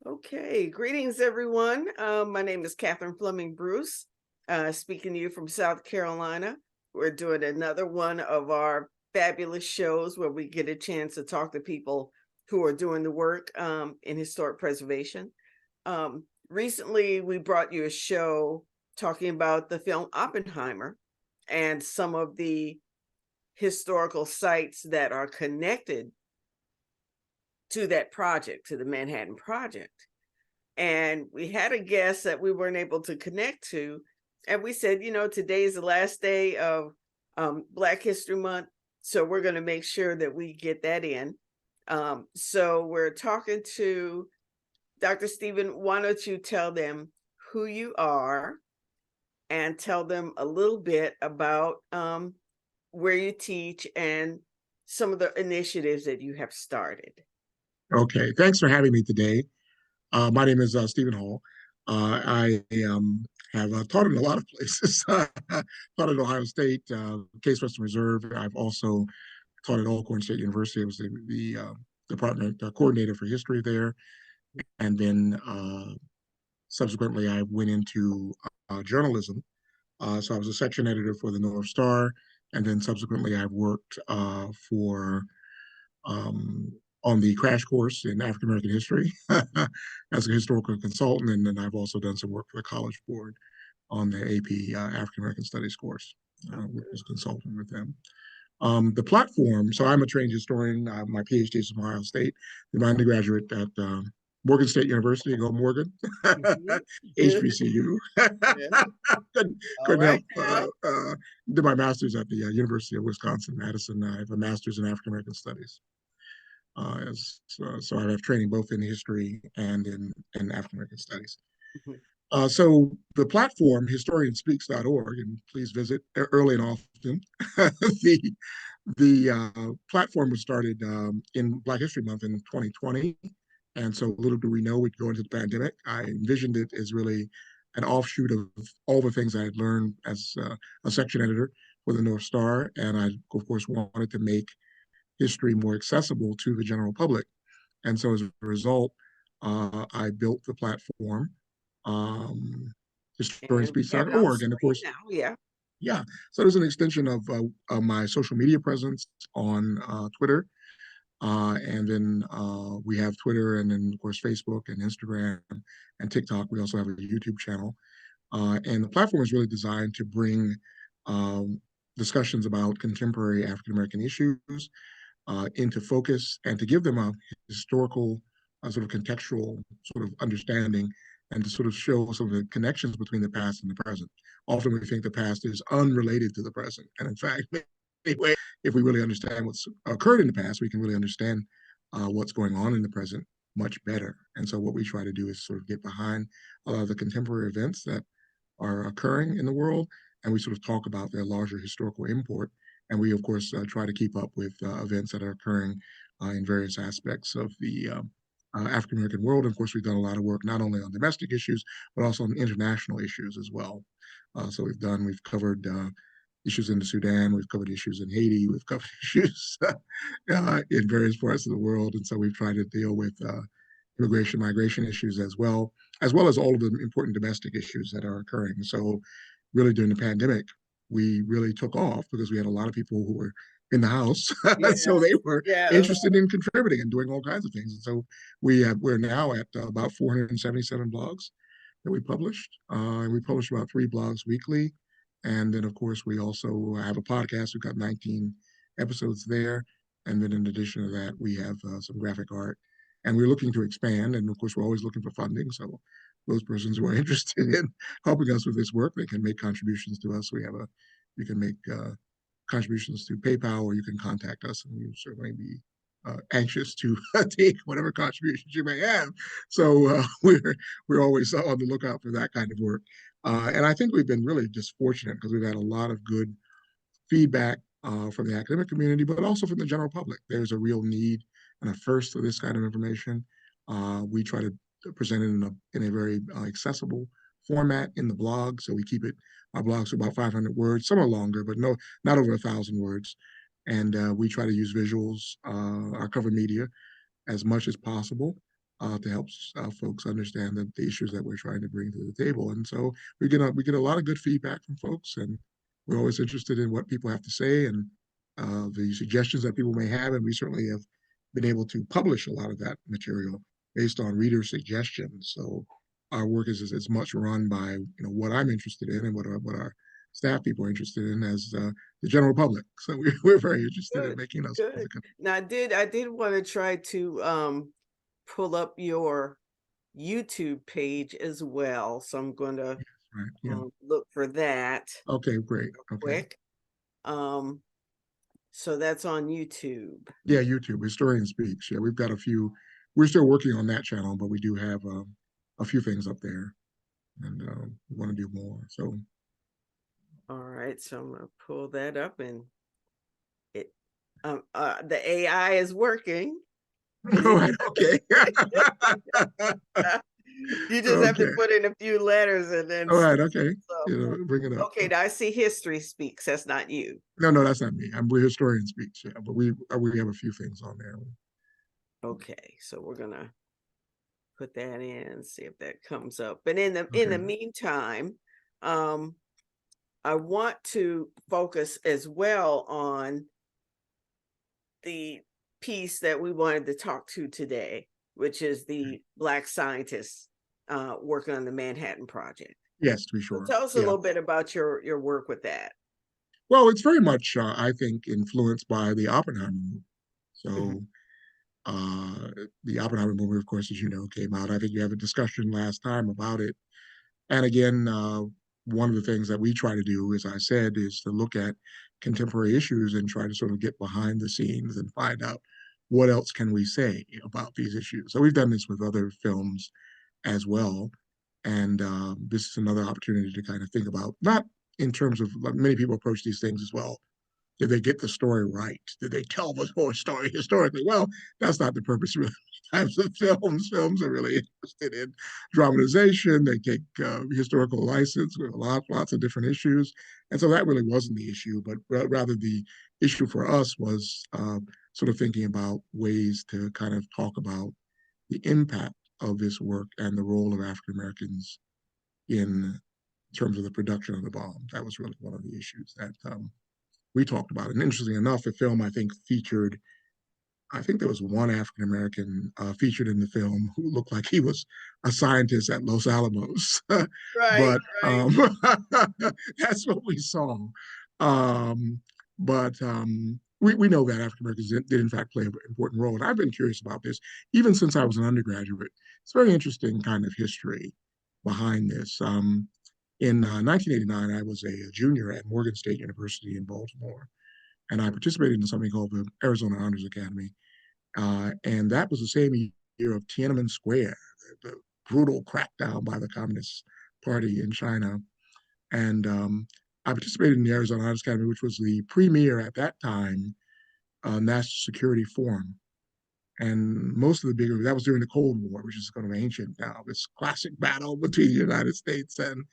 Okay, greetings everyone. My name is Catherine Fleming Bruce, speaking to you from South Carolina. We're doing another one of our fabulous shows where we get a chance to talk to people who are doing the work in historic preservation. Recently, we brought you a show talking about the film Oppenheimer and some of the historical sites that are connected to that project, to the Manhattan Project. And we had a guest that we weren't able to connect to. And we said, today's the last day of Black History Month. So we're going to make sure that we get that in. So we're talking to Dr. Stephen. Why don't you tell them who you are and tell them a little bit about where you teach and some of the initiatives that you have started. Okay, thanks for having me today. My name is Stephen Hall. I have taught in a lot of places. Taught at Ohio State, Case Western Reserve. I've also taught at Alcorn State University. I was the department coordinator for history there. And then subsequently, I went into journalism. So I was a section editor for the North Star. And then subsequently, I've worked for um, on the crash course in African American history as a historical consultant, and then I've also done some work for the College Board on the AP African American Studies course, as a consultant with them. The platform, so I'm a trained historian. My Ph.D. is from Ohio State, my undergraduate at Morgan State University, go Morgan, HBCU. couldn't Right. help. Did my master's at the University of Wisconsin-Madison. I have a master's in African American Studies. So I have training both in history and in African American studies. So the platform, historianspeaks.org, and please visit early and often. the platform was started in Black History Month in 2020. And so little do we know we'd go into the pandemic. I envisioned it as really an offshoot of all the things I had learned as a section editor for the North Star. And I, of course, wanted to make history more accessible to the general public. And so as a result, I built the platform, historianspeech.org. And of course, now, yeah. Yeah. So there's an extension of my social media presence on Twitter. And then we have Twitter and then, of course, Facebook and Instagram and TikTok. We also have a YouTube channel. And the platform is really designed to bring discussions about contemporary African American issues into focus and to give them a historical, sort of contextual sort of understanding and to sort of show some of the connections between the past and the present. Often we think the past is unrelated to the present. And in fact, anyway, if we really understand what's occurred in the past, we can really understand what's going on in the present much better. And so what we try to do is sort of get behind a lot of the contemporary events that are occurring in the world, and we sort of talk about their larger historical import. And we, of course, try to keep up with events that are occurring in various aspects of the African American world. And of course, we've done a lot of work not only on domestic issues, but also on international issues as well. So we've covered issues in the Sudan, we've covered issues in Haiti, we've covered issues in various parts of the world. And so we've tried to deal with immigration, migration issues as well as all of the important domestic issues that are occurring. So really during the pandemic, we really took off because we had a lot of people who were in the house. So they were interested in contributing and doing all kinds of things. And so we're now at about 477 blogs that we published. And we publish about 3 blogs weekly. And then, of course, we also have a podcast. We've got 19 episodes there. And then in addition to that, we have some graphic art. And we're looking to expand. And of course, we're always looking for funding. So those persons who are interested in helping us with this work, they can make contributions to us. You can make contributions to PayPal, or you can contact us, and we'll certainly be anxious to take whatever contributions you may have. So we're always on the lookout for that kind of work. And I think we've been really just fortunate because we've had a lot of good feedback from the academic community, but also from the general public. There's a real need and a thirst for this kind of information. We try to present it in a very accessible format in the blog. So we keep our blogs are about 500 words. Some are longer, but not over 1,000 words. And we try to use visuals, our cover media, as much as possible. to help folks understand the issues that we're trying to bring to the table. And so we get a lot of good feedback from folks, and we're always interested in what people have to say and the suggestions that people may have. And we certainly have been able to publish a lot of that material based on reader suggestions. So our work is as much run by what I'm interested in and what our staff people are interested in as the general public. So we're very interested in Good, making us. good. Now I did want to try to pull up your YouTube page as well. So I'm going to Right. Yeah. look for that Okay. Great. real Okay. quick. So that's on YouTube. Yeah. YouTube Historian Speaks. Yeah, we've got a few. We're still working on that channel, but we do have a few things up there, and we want to do more. So. All right, so I'm gonna pull that up, and it the AI is working. All right. Okay. You just have to Okay. put in a few letters and then All right. Okay. so Bring it up. okay, now I see History Speaks. That's not you. No, no, that's not me. We're Historian Speaks. Yeah, but we have a few things on there. Okay, so we're gonna put that in, see if that comes up. But in the Okay. meantime, um, I want to focus as well on the piece that we wanted to talk to today, which is the Black scientists working on the Manhattan Project. Yes, to be So sure. tell us a Yeah. little bit about your work with that. Well, it's very much, I think, influenced by the Oppenheimer movie. Mhm. So, the Oppenheimer movie, of course, as you know, came out. I think you have a discussion last time about it. And again, one of the things that we try to do, as I said, is to look at contemporary issues and try to sort of get behind the scenes and find out what else can we say about these issues. So we've done this with other films as well. And this is another opportunity to kind of think about, not in terms of like many people approach these things as well. Did they get the story right? Did they tell the whole story historically? Well, that's not the purpose really. Types of films. Films are really interested in dramatization. They take historical license with lots of different issues, and so that really wasn't the issue. But rather, the issue for us was sort of thinking about ways to kind of talk about the impact of this work and the role of African Americans in terms of the production of the bomb. That was really one of the issues that we talked about. And interestingly enough, the film I think featured, I think there was one African American featured in the film who looked like he was a scientist at Los Alamos, Right, but right. that's what we saw. Um, but we know that African Americans did in fact play an important role. And I've been curious about this even since I was an undergraduate. It's very interesting kind of history behind this. In 1989, I was a junior at Morgan State University in Baltimore, and I participated in something called the Arizona Honors Academy. And that was the same year of Tiananmen Square, the brutal crackdown by the Communist Party in China. And I participated in the Arizona Honors Academy, which was the premier at that time national security forum. And most of the bigger, that was during the Cold War, which is kind of ancient now, this classic battle between the United States and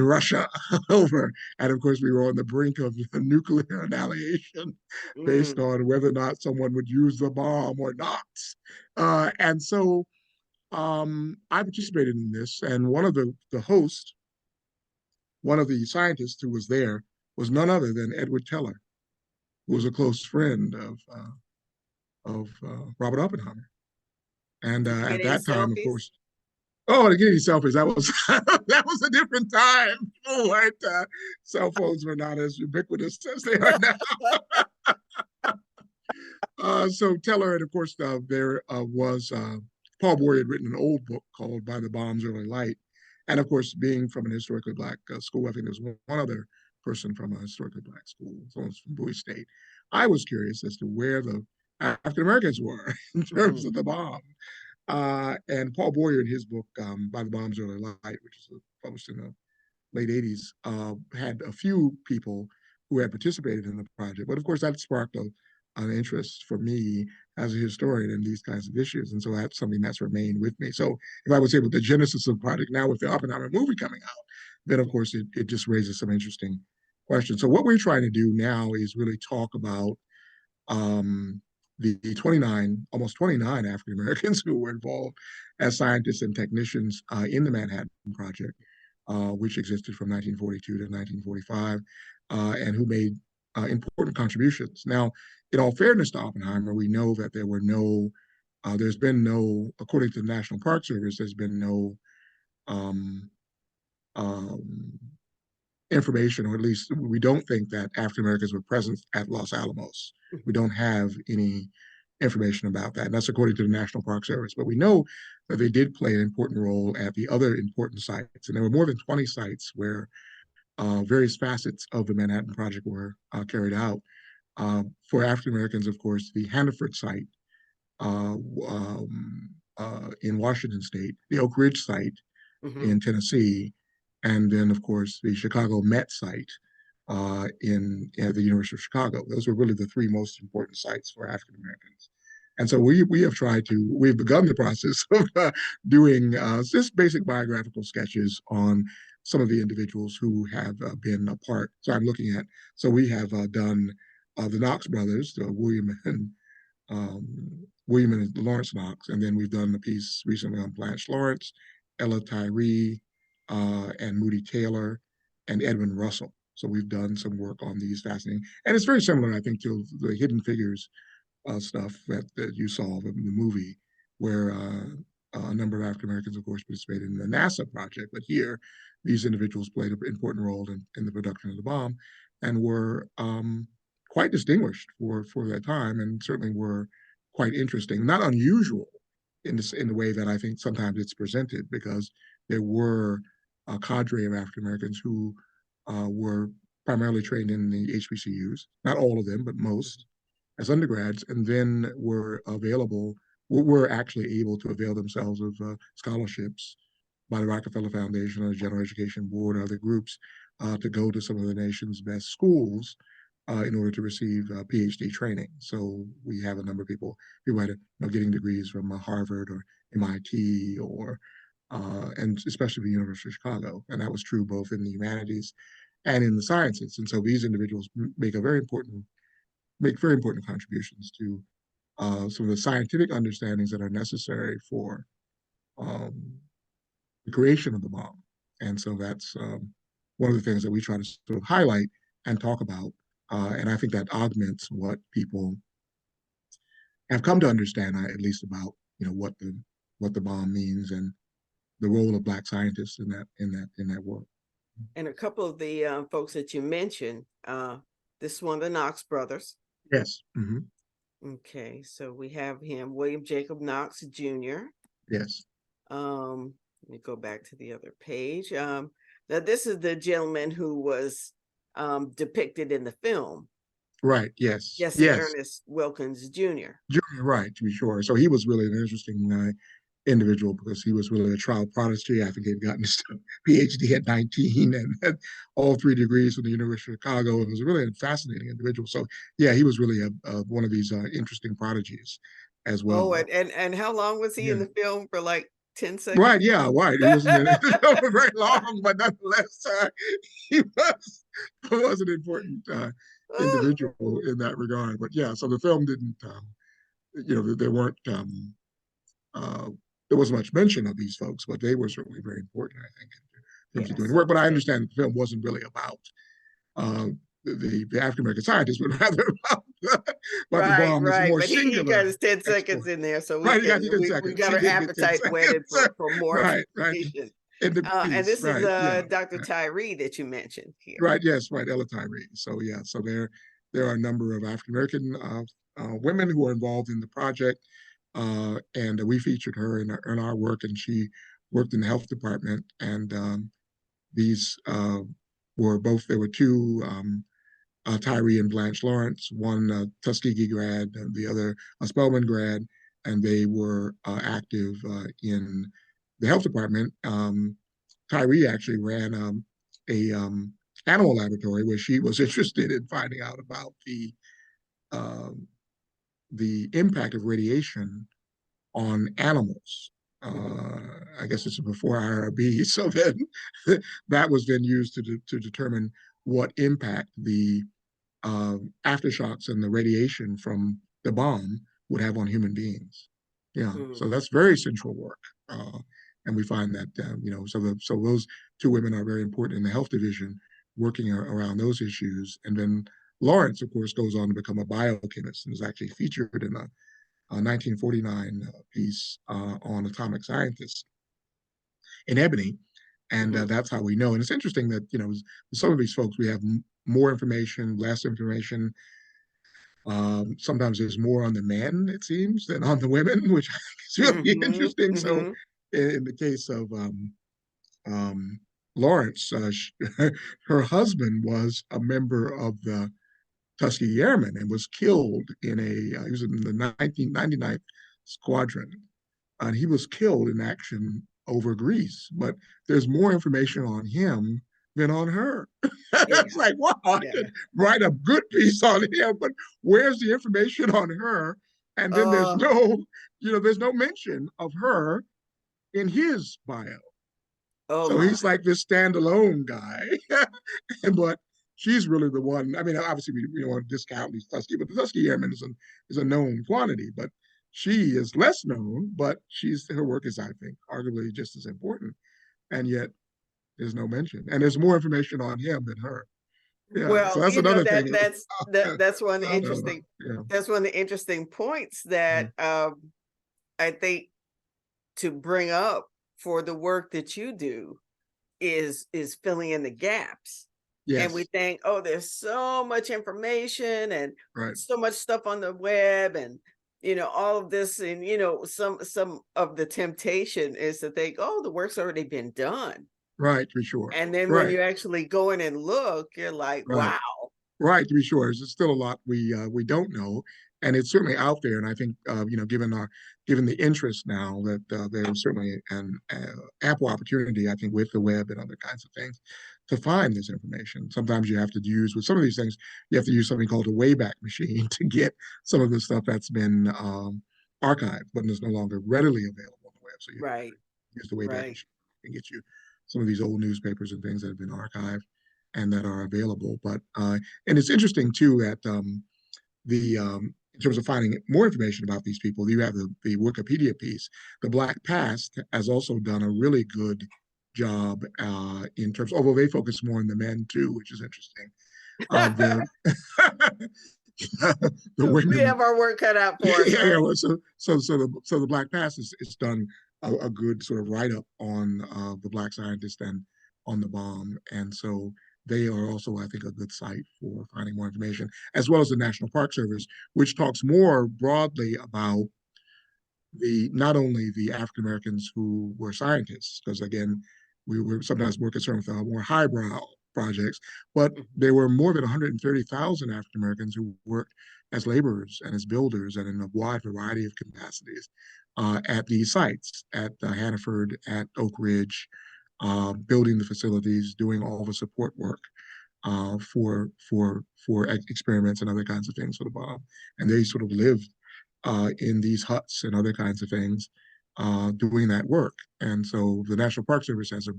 Russia over. And of course, we were on the brink of a nuclear annihilation based Mm. on whether or not someone would use the bomb or not. And so I participated in this, and one of the hosts, one of the scientists who was there, was none other than Edward Teller, who was a close friend of Robert Oppenheimer. And Did you get at any that time, of selfies? course, oh, to get any selfies, that was that was a different time. Oh, right, cell phones were not as ubiquitous as they are now. So Teller, and of course, there was Paul Boyer had written an old book called "By the Bomb's Early Light," and of course, being from an historically black school, I think there's one other person from a historically black school, someone from Bowie State. I was curious as to where the African Americans were in terms Mhm. of the bomb. And Paul Boyer, in his book "By the Bomb's Early Light," which is published in the late '80s, had a few people who had participated in the project. But of course, that sparked an interest for me as a historian in these kinds of issues. And so that's something that's remained with me. So if I would say with the genesis of the project now with the Oppenheimer movie coming out, then of course it just raises some interesting questions. So what we're trying to do now is really talk about um, the 29, almost 29 African Americans who were involved as scientists and technicians in the Manhattan Project, which existed from 1942 to 1945, and who made important contributions. Now, in all fairness to Oppenheimer, we know that there's been no, according to the National Park Service, there's been no um, um, information, or at least we don't think that African Americans were present at Los Alamos. We don't have any information about that. And that's according to the National Park Service. But we know that they did play an important role at the other important sites. And there were more than 20 sites where various facets of the Manhattan Project were carried out. For African Americans, of course, the Hannaford site uh, in Washington State, the Oak Ridge site Hmm. in Tennessee, and then, of course, the Chicago Met site at the University of Chicago. Those were really the three most important sites for African Americans. And so we've begun the process of doing just basic biographical sketches on some of the individuals who have been a part. So we have done the Knox brothers, William and Lawrence Knox, and then we've done a piece recently on Blanche Lawrence, Ella Tyree, and Moody Taylor, and Edwin Russell. So we've done some work on these fascinating, and it's very similar, I think, to the Hidden Figures stuff that you saw in the movie, where a number of African Americans, of course, participated in the NASA project. But here, these individuals played an important role in the production of the bomb, and were quite distinguished for that time, and certainly were quite interesting. Not unusual in the way that I think sometimes it's presented, because there were a cadre of African Americans who were primarily trained in the HBCUs, not all of them, but most, as undergrads, and then were actually able to avail themselves of scholarships by the Rockefeller Foundation or the General Education Board or other groups to go to some of the nation's best schools in order to receive Ph.D. training. So we have a number of people who are getting degrees from Harvard or MIT and especially the University of Chicago. And that was true both in the humanities and in the sciences. And so these individuals make very important contributions to some of the scientific understandings that are necessary for um, the creation of the bomb. And so that's one of the things that we try to sort of highlight and talk about. And I think that augments what people have come to understand, at least about what the bomb means and the role of Black scientists in that work. And a couple of the folks that you mentioned, this one, the Knox brothers. Yes. Mm-hmm. Okay, so we have him, William Jacob Knox Jr. Yes. Let me go back to the other page. Now this is the gentleman who was depicted in the film, Right. Yes. Jesse Yes. Ernest Wilkins Jr. Junior, right, to be sure. So he was really an interesting individual, because he was really a trial prodigy. I think he'd gotten his PhD at 19 and had all 3 degrees from the University of Chicago. It was really a fascinating individual. So yeah, he was really one of these interesting prodigies as Oh, well. and how long was he in Yeah. the film? For like 10 seconds? Right, yeah, right. He wasn't in it for very long, but nonetheless, he was an important individual in that regard. But yeah, so the film didn't, there weren't uh, there wasn't much mention of these folks, but they were certainly very important, I think, in terms of Yeah, doing the so work. But I okay. understand the film wasn't really about uh, the African American scientists, but rather about the Right, bomb as a right. more But he got singular his 10 seconds exploit. in there, so Right, he got we 10 seconds. got He our did get 10 appetite whetted seconds. for more Right, right. information. In the And piece, this is right, yeah. Dr. Tyree that you mentioned here. Right, yes, right, Ella Tyree. So yeah, so there are a number of African American women who are involved in the project, and we featured her in our work, and she worked in the health department. And these there were two, Tyree and Blanche Lawrence, one Tuskegee grad, and the other a Spelman grad, and they were active in the health department. Tyree actually ran a animal laboratory where she was interested in finding out about um, the impact of radiation on animals. I guess it's before IRB. So then that was then used to determine what impact the aftershocks and the radiation from the bomb would have on human beings. Yeah, Mm. so that's very central work, and we find that so those two women are very important in the health division, working around those issues. And then Lawrence, of course, goes on to become a biochemist and is actually featured in a 1949 piece on atomic scientists in Ebony. And Hmm. that's how we know. And it's interesting that, some of these folks, we have more information, less information. Sometimes there's more on the men, it seems, than on the women, which I think is really Hmm. interesting. So Hmm. in the case of Lawrence, her husband was a member of the Tuskegee Airmen and was killed he was in the 1999th Squadron, and he was killed in action over Greece. But there's more information on him than on her. It's Yeah. like, wow, I Yeah. could write a good piece on him, but where's the information on her? And then Uh, there's no mention of her in his bio. oh So my. he's like this standalone guy. But she's really the one. I mean, obviously, we don't want to discount these Tuskegee, but the Tuskegee Airmen is a known quantity. But she is less known, but her work is, I think, arguably just as important. And yet, there's no mention. And there's more information on him than her. Yeah. So Well, that's another thing. that's one of the I don't know. interesting Yeah. that's one of the interesting points Mhm. that I think to bring up for the work that you do is filling in the gaps. And we Yes. think, oh, there's so much information and Right. so much stuff on the web and all of this. And some of the temptation is to think, oh, the work's already been done. Right. To be sure. And then when Right. you actually go in and look, you're like, Right. wow. Right, to be sure, there's still a lot we don't know, and it's certainly out there. And I think given the interest now that there's certainly an ample opportunity, I think, with the web and other kinds of things, to find this information. Sometimes you have to use with some of these things, you have to use something called a Wayback Machine to get some of the stuff that's been archived, but is no longer readily available on the web. So you Right. use the Wayback Right. Machine and get you some of these old newspapers and things that have been archived and that are available. But and it's interesting too that the in terms of finding more information about these people, you have the Wikipedia piece. The Black Past has also done a really good job in terms, although they focus more on the men too, which is interesting. The the We women, have our work cut out yeah, for us, yeah. right? Well, so the Black Past is done a good sort of write up on the Black scientists and on the bomb, and so they are also, I think, a good site for finding more information, as well as the National Park Service, which talks more broadly about the not only the African Americans who were scientists, because again, we were sometimes more concerned with our more highbrow projects, but Mhm. there were more than 130,000 African Americans who worked as laborers and as builders and in a wide variety of capacities at these sites, at Hannaford, at Oak Ridge, building the facilities, doing all the support work for experiments and other kinds of things for the bomb. And they sort of lived in these huts and other kinds of things, doing that work. And so the National Park Service has a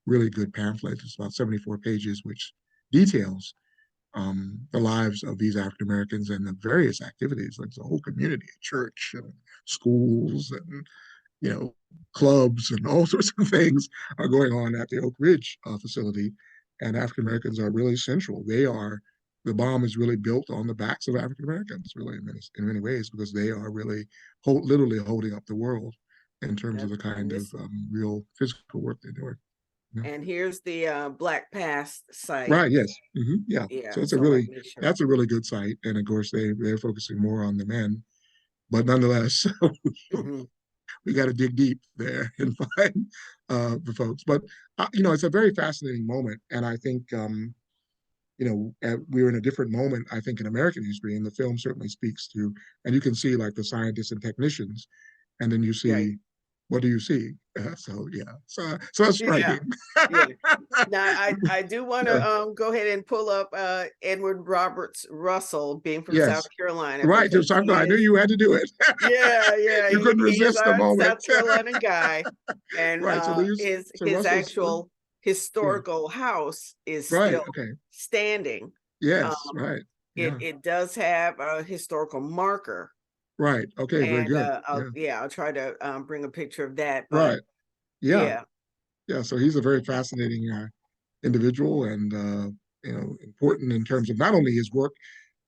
really good pamphlet. It's about 74 pages, which details the lives of these African Americans and the various activities, like the whole community, church and schools and clubs and all sorts of things are going on at the Oak Ridge facility. And African Americans are really central. The bomb is really built on the backs of African Americans, really, in many ways, because they are really literally holding up the world in terms of That's the and kind of this real physical work they're doing. Yeah. and here's the Black Past site. Right. Yes. Yeah. Yeah, So so let me show. that's a really good site, and of course they're focusing more on the men, but nonetheless, Mhm. we got to dig deep there and find the folks. But it's a very fascinating moment, and I think we're in a different moment, I think, in American history, and the film certainly speaks to. And you can see like the scientists and technicians, and then you Right. see, what do you see? So yeah, so that's Yeah. striking. Yeah. Now I do want Yeah. to go ahead and pull up Edward Roberts Russell, being from South Yes, Carolina, right. because So he I knew is, you had to do it. yeah, yeah, You couldn't he's resist the a moment. South Carolina guy. And Right. So his Russell's, actual yeah. historical house is Right. still Okay. standing. Yes. Um, Right. it Yeah. it does have a historical marker Right. Okay. Very And good. I'll Yeah. yeah, I'll try to bring a picture of that. But Right. Yeah. yeah. Yeah. So he's a very fascinating individual, and important in terms of not only his work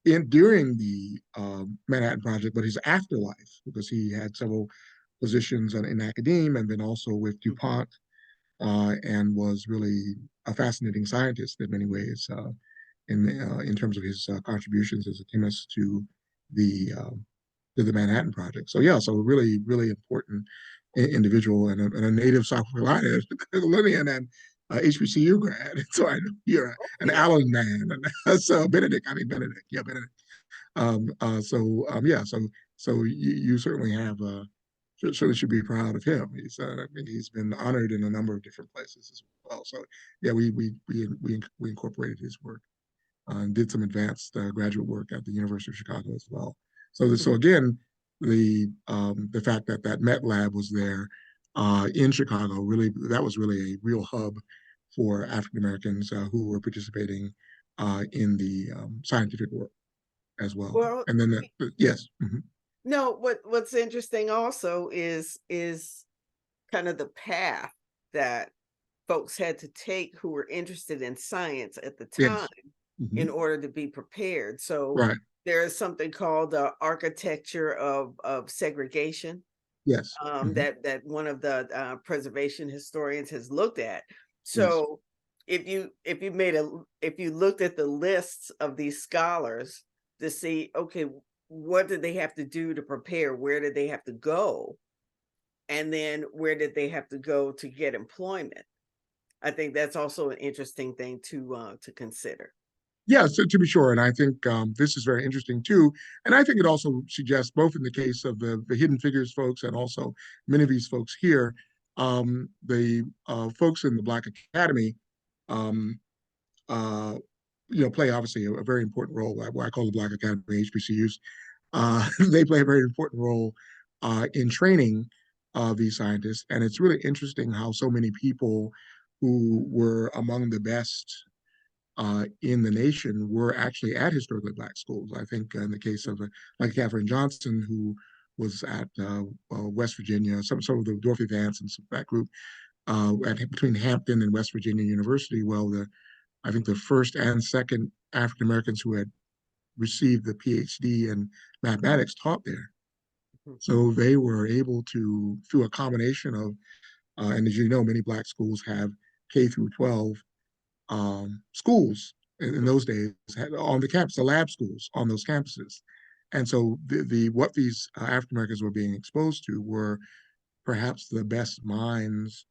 in during the Manhattan Project, but his afterlife, because he had several positions in academia and then also with Mhm. DuPont, and was really a fascinating scientist in many ways, in terms of his contributions as a chemist the to the Manhattan Project. So yeah, so really, really important individual, and a native South Carolinian, and HBCU grad. So I know you're Oh an yeah. Allen man, and so Benedict, yeah, Benedict. So you certainly have certainly should be proud of him. I mean, he's been honored in a number of different places as well. So yeah, we incorporated his work, and did some advanced graduate work at the University of Chicago as well. So Mhm. again, the fact that that Met Lab was there in Chicago, really, that was really a real hub for African Americans who were participating in the scientific work as well. Well, And then, yes, no, what's interesting also is kind of the path that folks had to take who were interested in science at the time yes, hmm in order to be prepared. So right, there is something called the architecture of segregation, yes, hmm that one of the preservation historians has looked at. yes, So if you looked at the lists of these scholars to see, okay, what did they have to do to prepare? Where did they have to go? And then where did they have to go to get employment? I think that's also an interesting thing to consider. yeah. So to be sure, and I think this is very interesting too. And I think it also suggests, both in the case of the Hidden Figures folks and also many of these folks here, the folks in the Black Academy, um, uh, play obviously a very important role. What I call the Black Academy HBCUs. They play a very important role in training these scientists, and it's really interesting how so many people who were among the best in the nation were actually at historically Black schools. I think in the case of like Catherine Johnson, who was at West Virginia, some of the Dorothy Vance and some, that group between Hampton and West Virginia University. Well, I think the first and second African Americans who had received the Ph.D. in mathematics taught there. Mhm. So they were able to, through a combination of, and as you know, many Black schools have K through 12 schools in Mhm. those days on the campus, the lab schools on those campuses. And so what these African Americans were being exposed to were perhaps the best minds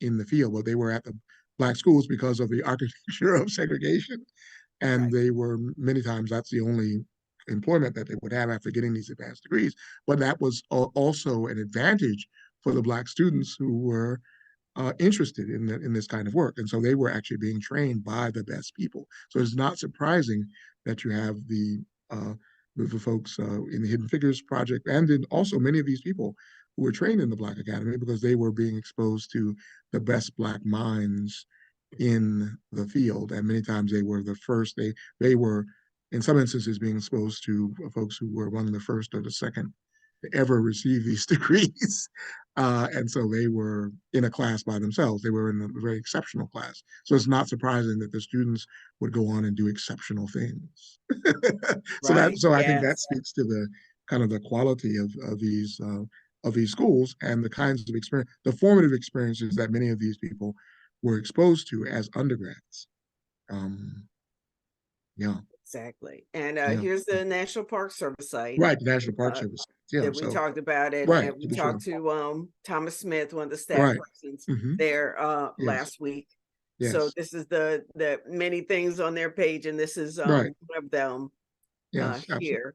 in the field. But they were at the Black schools because of the architecture of segregation, and Right. they were many times that's the only employment that they would have after getting these advanced degrees. But that was also an advantage for the Black students who were interested in this kind of work, and so they were actually being trained by the best people. So it's not surprising that you have uh, the folks in the Hidden Figures project, and then also many of these people who were trained in the Black Academy because they were being exposed to the best Black minds in the field, and many times they were the first. They were in some instances being exposed to folks who were among the first or the second to ever receive these degrees. And so they were in a class by themselves. They were in a very exceptional class. So it's not surprising that the students would go on and do exceptional things. Right. So I think that Yes. speaks to the kind of the quality of these schools and the kinds of experience, the formative experiences that many of these people were exposed to as undergrads. Um, yeah, Exactly. And yeah, here's the National Park Service site right. The National Park uh, Service. Yeah, that we so talked about, right and we to be sure. talked to Thomas Smith, one of the staff Right. persons hmm there Yes. last week. So Yes. this is the many things on their page, and this is Right. one of them Yes. Absolutely. here.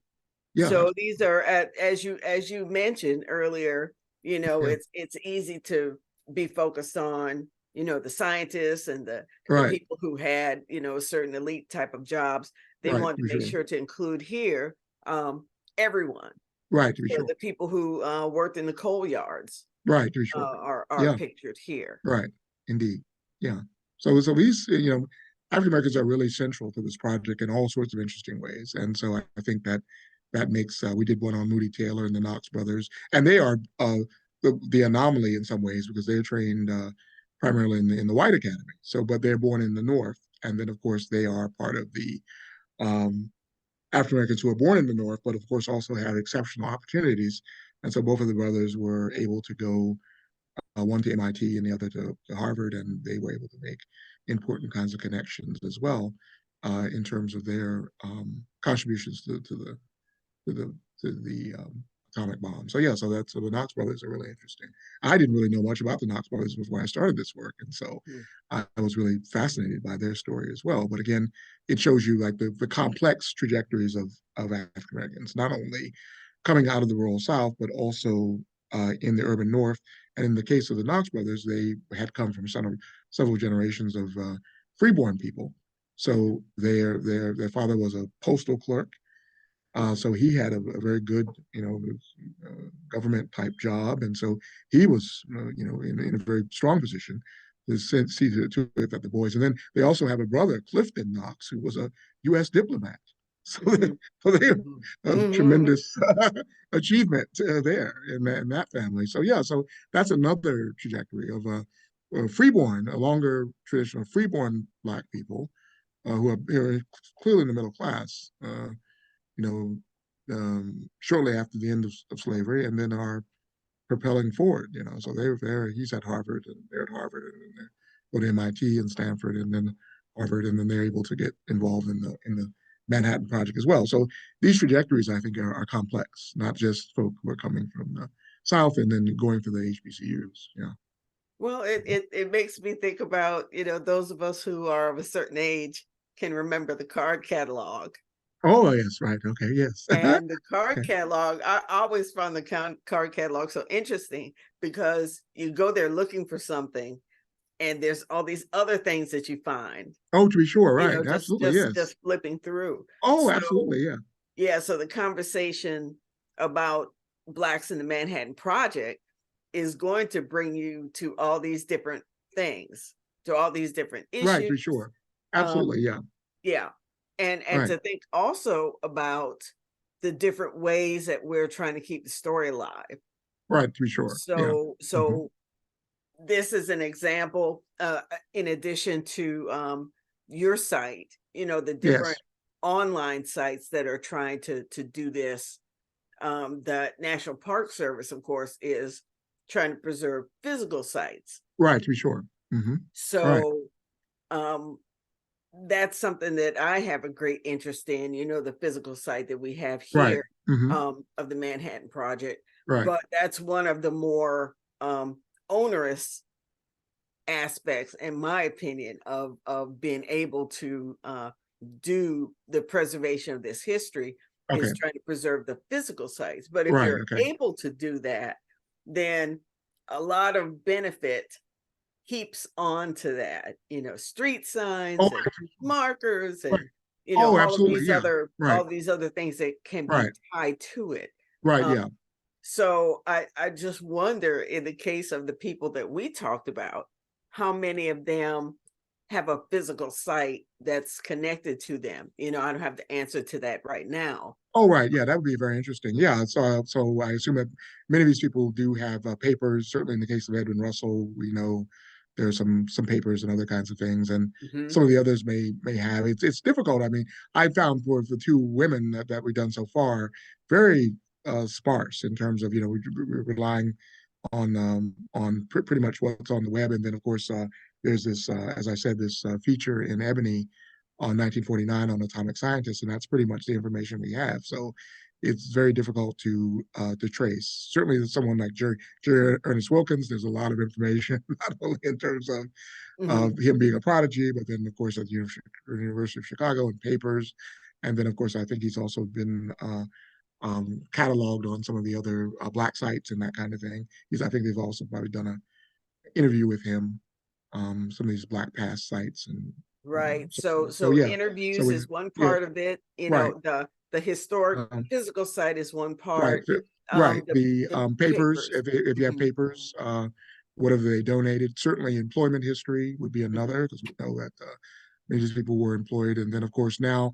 Yeah. So Absolutely. these are as you mentioned earlier, Yeah. it's easy to be focused on, the scientists and the Right. people who had, certain elite type of jobs. They Right. wanted To to be make sure. sure to include here everyone. Right. To be So sure. the people who worked in the coal yards Right. To be sure. are Yeah. pictured here. Right. Indeed. Yeah. So these, African Americans are really central to this project in all sorts of interesting ways. And so I think that that makes we did one on Moody Taylor and the Knox brothers, and they are the anomaly in some ways because they're trained primarily in the white academy. So, but they're born in the North, and then of course they are part of the um, African Americans who are born in the North, but of course also have exceptional opportunities. And so both of the brothers were able to go, one to MIT and the other to Harvard, and they were able to make important kinds of connections as well in terms of their contributions to the to the atomic bomb. So yeah, so the Knox brothers are really interesting. I didn't really know much about the Knox brothers before I started this work, and so Mm. I was really fascinated by their story as well. But again, it shows you like the complex trajectories of African Americans, not only coming out of the rural South, but also in the urban North. And in the case of the Knox brothers, they had come from several generations of freeborn people. Mhm. So their father was a postal clerk, Mhm. so he had a very good, government type job, and so he was, in a very strong position to see to it that the boys. And then they also have a brother, Clifton Knox, who was a U.S. diplomat. So, Mhm. so they have Mhm. a Mhm. tremendous achievement there in that family. So yeah, so that's another trajectory of a freeborn, a longer tradition of freeborn Black people who are clearly in the middle class. You Shortly after the end of slavery, and then are propelling forward. So he's at Harvard, and they're at Harvard, and then they go to MIT and Stanford, and then Harvard, and then they're able to get involved in the Manhattan Project as well. So these trajectories, I think, are complex, not just folk who are coming from the South and then going to the HBCUs. Yeah. Well, it makes me think about, those of us who are of a certain age can remember the card catalog. Oh yes, right. Okay. Yes. And the card Okay. catalog, I always found the card catalog so interesting because you go there looking for something and there's all these other things that you find, Oh, to be sure. Right. just Absolutely. Yes. flipping through. Oh, So absolutely. Yeah. yeah, so the conversation about Blacks in the Manhattan Project is going to bring you to all these different things, to all these different Right. issues. To be sure. Absolutely. Um, Yeah. yeah. And Right. to think also about the different ways that we're trying to keep the story alive. Right. To be sure. Yeah. So Hmm. this is an example, in addition to your site, the different Yes. online sites that are trying to do this. The National Park Service, of course, is trying to preserve physical sites. Right. To be sure. Hmm. Right. So um, that's something that I have a great interest in, the physical site that we have Right. here, Hmm. of the Manhattan Project. Right. But that's one of the more onerous aspects, in my opinion, of being able to do the preservation of this history Okay. is trying to preserve the physical sites. But if Right. you're Okay. able to do that, then a lot of benefit keeps on to that, street Oh, signs and right. markers Right. and Oh, absolutely. Yeah. Right. all these other things that can be Right. tied to it. Right. Um, Yeah. so I just wonder, in the case of the people that we talked about, how many of them have a physical site that's connected to them. I don't have the answer to that right now. Oh, right. Yeah. That would be very interesting. Yeah. So I assume that many of these people do have papers. Certainly, in the case of Edwin Russell, we know there are some papers and other kinds of things, and Mhm. some of the others may have. It's difficult. I mean, I found for the two women that we've done so far, very sparse in terms of we're relying on pretty much what's on the web. And then, of course, there's this, as I said, this feature in Ebony on 1949 on atomic scientists, and that's pretty much the information we have. So it's very difficult to trace. Certainly, someone like Jerry Ernest Wilkins, there's a lot of information, not only in terms of Mhm. him being a prodigy, but then, of course, at the University of Chicago and papers. And then, of course, I think he's also been cataloged on some of the other Black sites and that kind of thing. I think they've also probably done an interview with him, some of these Black past sites, and Right. so So so so yeah, so interviews we is one yeah, part of it, right, the historic um, physical site is one right, part, right. the The papers, papers. if you have Mhm. papers, what have they donated? Certainly, employment history would be Mhm. another, because we know that many of these people were employed, and then of course now.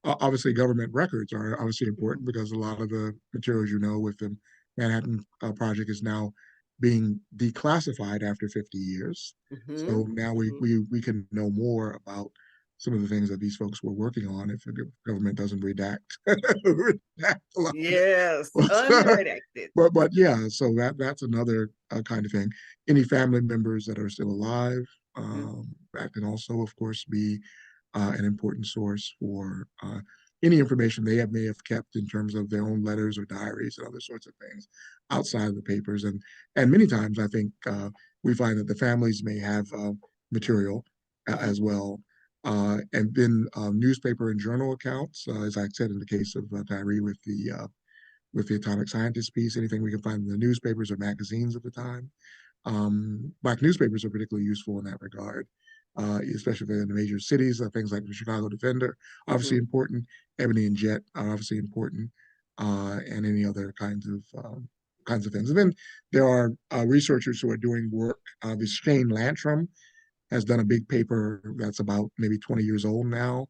obviously government records are obviously important because a lot of the materials, with the Manhattan Project is now being declassified after 50 years. Mm-hmm. So now Mm-hmm. we can know more about some of the things that these folks were working on if the government doesn't redact, redact a lot of Yes, it. unredacted. But yeah, so that's another kind of thing. Any family members that are still alive, Mm-hmm. that can also, of course, be an important source for any information they may have kept in terms of their own letters or diaries and other sorts of things outside of the papers. And many times, I think we find that the families may have material Mm-hmm. as well. And then newspaper and journal accounts, as I said in the case of Tyree with the atomic scientist piece, anything we can find in the newspapers or magazines of the time. Black newspapers are particularly useful in that regard, especially in the major cities. Things like the Chicago Defender, obviously Mm-hmm. important. Ebony and Jet are obviously important, and any other kinds of things. And then there are researchers who are doing work. The Shane Lantrum has done a big paper that's about maybe 20 years old now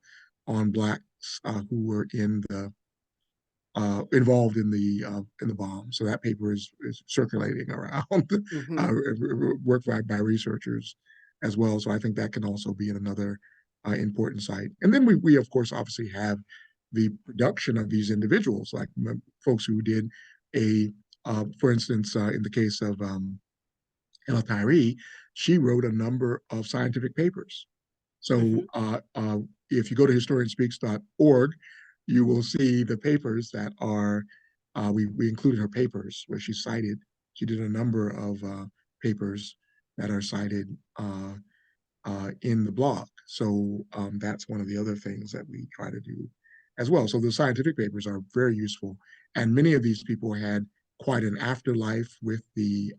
on blacks who were involved in the bomb. So that paper is circulating around, Mm-hmm. work by researchers as well. So I think that can also be another important site. And then we of course obviously have the production of these individuals, like folks who did for instance, in the case of Ella Tyree, she wrote a number of scientific papers. So Mm-hmm. if you go to historianspeaks.org, you will see the papers that are, we included her papers where she cited. She did a number of papers that are cited in the blog. So that's one of the other things that we try to do as well. So the scientific papers are very useful. And many of these people had quite an afterlife with the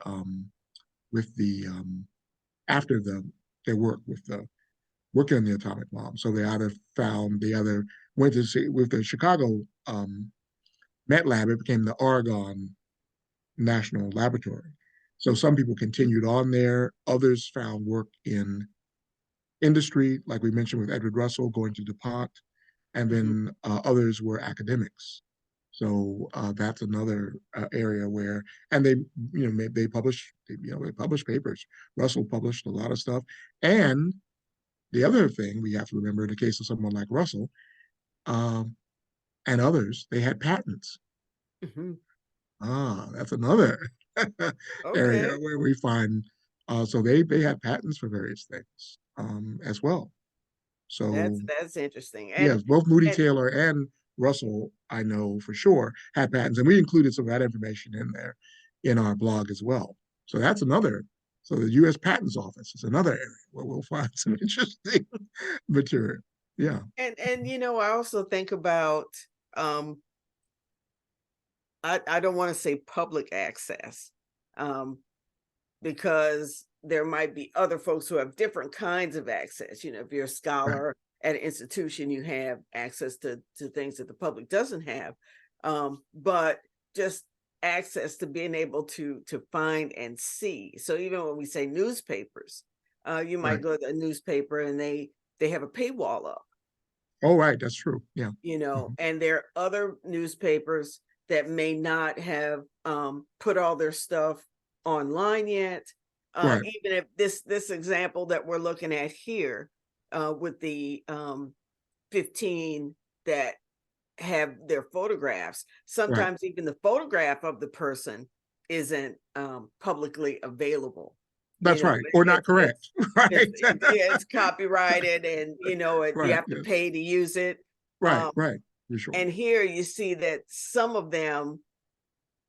after their work with the working on the atomic bomb. So they either went to see with the Chicago Met Lab, it became the Oregon National Laboratory. So some people continued on there. Others found work in industry, like we mentioned with Edward Russell going to DuPont, and Mm-hmm. then others were academics. So that's another area where, and they publish papers. Russell published a lot of stuff, and the other thing we have to remember in the case of someone like Russell um, and others, they had patents. Mm-hmm. That's another area Okay, where we find, so they had patents for various things as well. So that's interesting. yes, both Moody And Taylor and Russell, I know for sure, had patents, and we included some of that information in there in our blog as well. So that's another. So the U.S. Patents Office is another area where we'll find some interesting material. Yeah, I also think about um I don't want to say public access. Um because there might be other folks who have different kinds of access. If you're a right, scholar at an institution, you have access to things that the public doesn't have. But just access to being able to find and see. So even when we say newspapers, you might right. go to a newspaper and they have a paywall up, Oh, right, that's true. Yeah. Mhm. and there are other newspapers that may not have put all their stuff online yet. Right, Even if this example that we're looking at here with the 15 that have their photographs, right. sometimes even the photograph of the person isn't publicly available. That's right. Or not correct. Right. Yeah, it's copyrighted, and you Right. have to Yes. pay to use it. Right. Um, Right. For sure. and here you see that some of them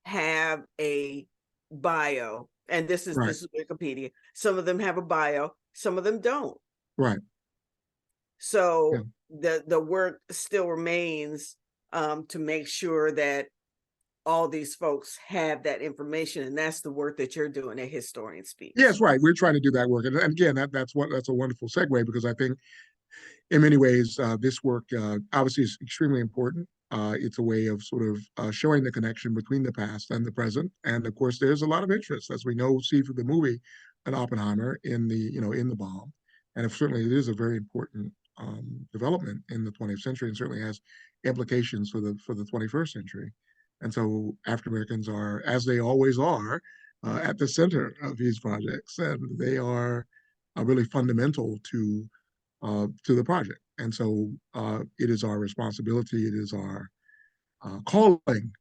have a bio, and this is Right. this is Wikipedia. Some of them have a bio, some of them don't. Right. Yeah. So the work still remains to make sure that all these folks have that information, and that's the work that you're doing at Historian Speaks. Yes. Right. We're trying to do that work, and again, that's a wonderful segue because I think in many ways this work obviously is extremely important. It's a way of sort of showing the connection between the past and the present, and of course, there's a lot of interest, as we know, see through the movie, an Oppenheimer in the bomb, and certainly it is a very important development in the 20th century, and certainly has implications for the 21st century. And so African Americans are, as they always are, at the center of these projects, and they are really fundamental to the project. And so it is our responsibility, it is our calling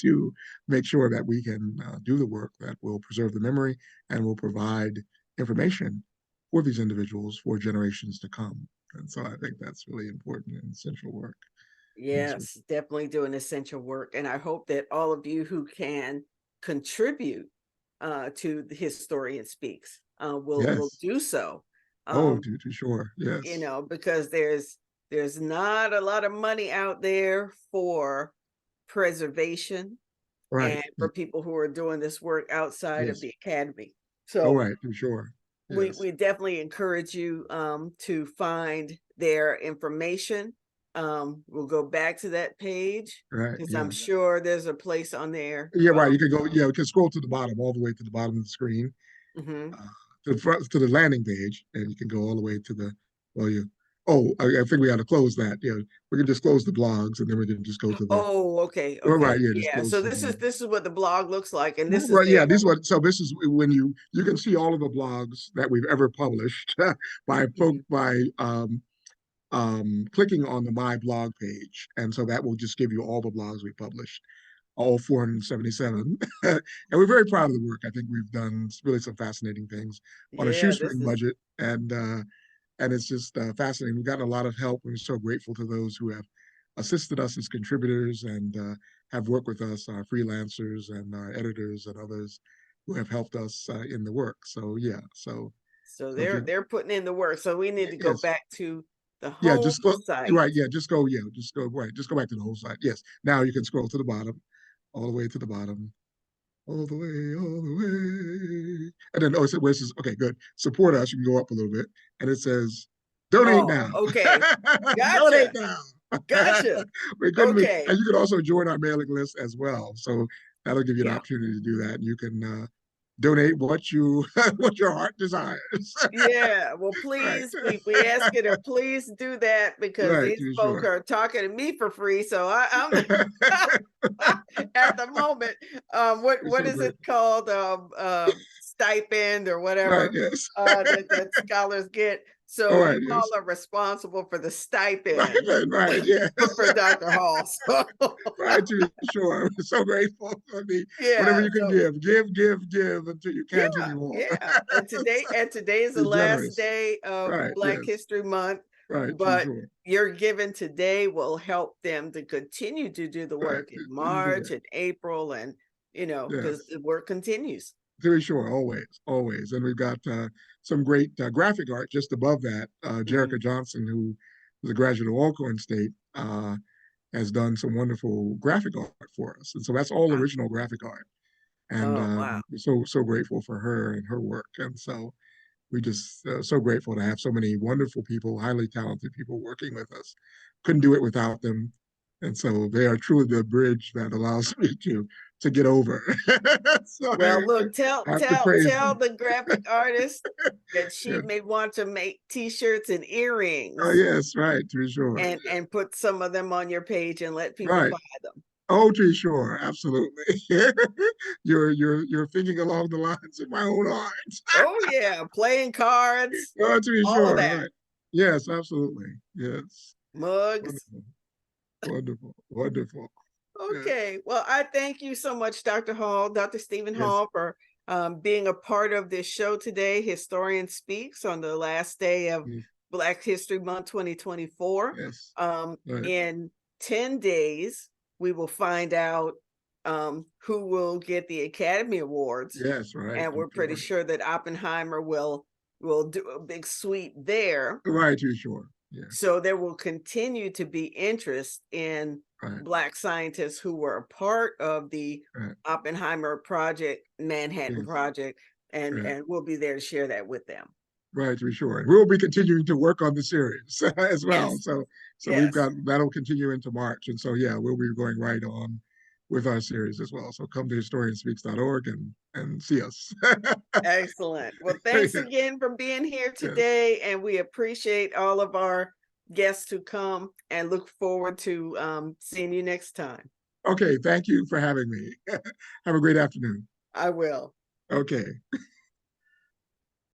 to make sure that we can do the work that will preserve the memory and will provide information for these individuals for generations to come. And so I think that's really important and essential work. Yes, definitely doing essential work. And I hope that all of you who can contribute to the Historian Speaks will Yes. do so. Oh, Um, to sure. Yes. because there's not a lot of money out there for preservation Right. and for people who are doing this work outside of Yes. the academy. Oh, So right. To sure. we Yes. we definitely encourage you to find their information. We'll go back to that page Right. because I'm Yes. sure there's a place on there. Yeah. Right. You can go. Yeah. You can scroll to the bottom, all the way to the bottom of the screen, Mhm. uh, to the front, to the landing page, and you can go all the way to the. Well, you. Oh, I think we got to close that. Yeah. We can just close the blogs, and then we can just go to the. Oh, okay, Well, okay, right. Yeah. Just yeah. close So the this is blog. this is what the blog looks like, and this is Right. their. Yeah. This is what. So this is when you can see all of the blogs that we've ever published Mhm. by clicking on the My Blog page. And so that will just give you all the blogs we published, all 477. And we're very proud of the work. I think we've done really some fascinating things on a Yeah, this shoestring is. budget. And it's just fascinating. We've gotten a lot of help. We're so grateful to those who have assisted us as contributors and have worked with us, our freelancers and our editors and others who have helped us in the work. So yeah, So so if they're you they're putting in the work. So we need to go yes, back to the yeah, home just go site. right. Just go right. Just go back to the whole site. Yes. Now you can scroll to the bottom, all the way to the bottom, all the way, and then it says, okay, good. Support us. You can go up a little bit, and it says, donate Oh, now. okay. Donate Gotcha. now. Gotcha. We couldn't be, Okay. and you can also join our mailing list as well. So that'll give you an Yeah. opportunity to do that. You can donate what you what your heart desires. Yeah. Well, Right. please, we ask you to please do that because Right. these To be folk sure. are talking to me for free. So I'm at the moment. We're What so is it grateful. called? Stipend or Right. whatever Yes. that scholars get. All So right. you all Yes. are responsible for the Right. stipend Right. Right. Yeah. for Dr. Hall. So Right. To be sure. We're so grateful. I mean, whatever yeah. you can So give until you yeah, can't anymore. yeah. And today is the Be last generous. day of Right. Black Yes. History Month, Right. To be but sure. your giving today will help them to continue to do the Right. work in To do March that. and April and because Yes. the work continues. To be sure. Always. Always. And we've got some great graphic art just above that. Mhm. Jerica Johnson, who is a graduate of Alcorn State, has done some wonderful graphic art for us. And so that's all Wow. original graphic art. And Oh, wow. so grateful for her and her work. And so we just so grateful to have so many wonderful people, highly talented people working with us. Couldn't do it without them, and so they are truly the bridge that allows me to get over. So Well, look, tell I have to tell praise tell them. the graphic artist that she Yes. may want to make t-shirts and Oh earrings yes, right, to be sure. and put some of them on your page and let people Right. buy them. Oh, to be sure, absolutely. You're thinking along the lines of my own heart. Oh yeah, playing cards, Oh, to be all of sure, that. right. Yes, absolutely. Yes. Mugs. Wonderful. Wonderful. Wonderful. Yes. Okay. Well, I thank you so much, Dr. Hall, Dr. Stephen Yes. Hall, for being a part of this show today. Historian Speaks on the last day of Yes. Black History Month 2024. Yes. Right. In 10 days, we will find out who will get the Academy Awards. Yes. Right. And To we're be pretty sure. sure that Oppenheimer will do a big sweep there. Right. To be sure. Yeah. So there will continue to be interest in Right. Black scientists who were a part of the Right. Oppenheimer project, Manhattan Yes. Project, and Right. and we'll be there to share that with them. Right. To be sure. And we'll be continuing to work on the series as well. Yes, So we've yes, got that'll continue into March. And so yeah, we'll be going right on with our series as well. So come to historianspeaks.org and see us. excellent. Well, thanks Yeah. again for being here Yes. today, and we appreciate all of our guests to come, and look forward to seeing you next time. Okay, thank you for having me. Have a great afternoon. I will. Okay.